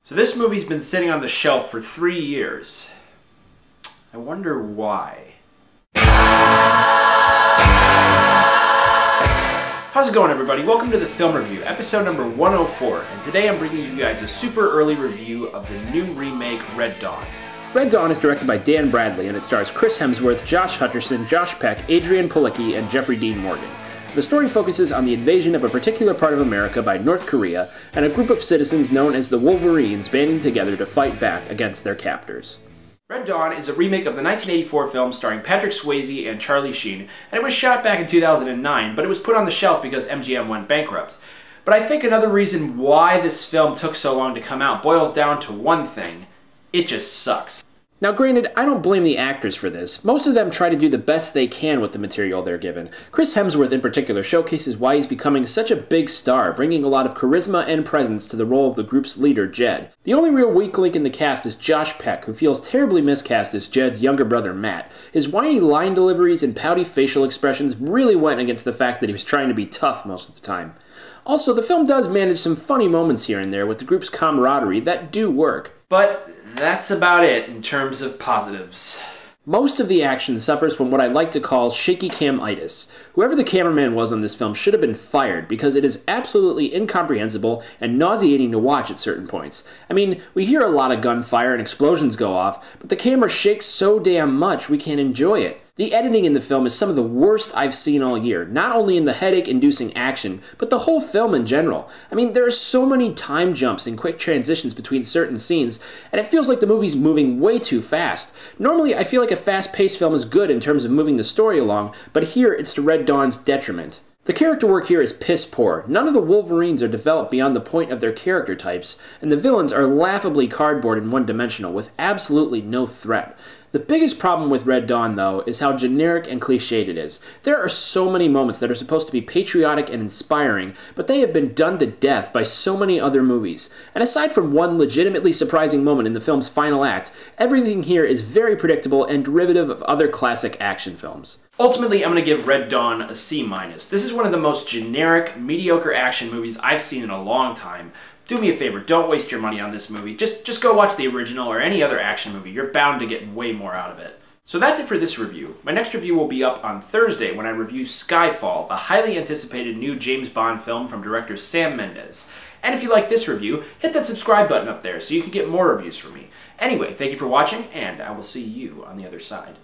So this movie's been sitting on the shelf for 3 years. I wonder why. How's it going, everybody? Welcome to the Film Review, episode number 104, and today I'm bringing you guys a super early review of the new remake, Red Dawn. Red Dawn is directed by Dan Bradley, and it stars Chris Hemsworth, Josh Hutcherson, Josh Peck, Adrian Palicki, and Jeffrey Dean Morgan. The story focuses on the invasion of a particular part of America by North Korea, and a group of citizens known as the Wolverines banding together to fight back against their captors. Red Dawn is a remake of the 1984 film starring Patrick Swayze and Charlie Sheen, and it was shot back in 2009, but it was put on the shelf because MGM went bankrupt. But I think another reason why this film took so long to come out boils down to one thing: it just sucks. Now granted, I don't blame the actors for this. Most of them try to do the best they can with the material they're given. Chris Hemsworth in particular showcases why he's becoming such a big star, bringing a lot of charisma and presence to the role of the group's leader, Jed. The only real weak link in the cast is Josh Peck, who feels terribly miscast as Jed's younger brother, Matt. His whiny line deliveries and pouty facial expressions really went against the fact that he was trying to be tough most of the time. Also, the film does manage some funny moments here and there with the group's camaraderie that do work. But that's about it in terms of positives. Most of the action suffers from what I like to call shaky cam-itis. Whoever the cameraman was on this film should have been fired because it is absolutely incomprehensible and nauseating to watch at certain points. I mean, we hear a lot of gunfire and explosions go off, but the camera shakes so damn much we can't enjoy it. The editing in the film is some of the worst I've seen all year, not only in the headache-inducing action, but the whole film in general. I mean, there are so many time jumps and quick transitions between certain scenes, and it feels like the movie's moving way too fast. Normally, I feel like a fast-paced film is good in terms of moving the story along, but here it's to Red Dawn's detriment. The character work here is piss poor. None of the Wolverines are developed beyond the point of their character types, and the villains are laughably cardboard and one-dimensional, with absolutely no threat. The biggest problem with Red Dawn, though, is how generic and cliched it is. There are so many moments that are supposed to be patriotic and inspiring, but they have been done to death by so many other movies. And aside from one legitimately surprising moment in the film's final act, everything here is very predictable and derivative of other classic action films. Ultimately, I'm going to give Red Dawn a C-. This is one of the most generic, mediocre action movies I've seen in a long time. Do me a favor, don't waste your money on this movie. Just go watch the original or any other action movie. You're bound to get way more out of it. So that's it for this review. My next review will be up on Thursday when I review Skyfall, the highly anticipated new James Bond film from director Sam Mendes. And if you like this review, hit that subscribe button up there so you can get more reviews from me. Anyway, thank you for watching, and I will see you on the other side.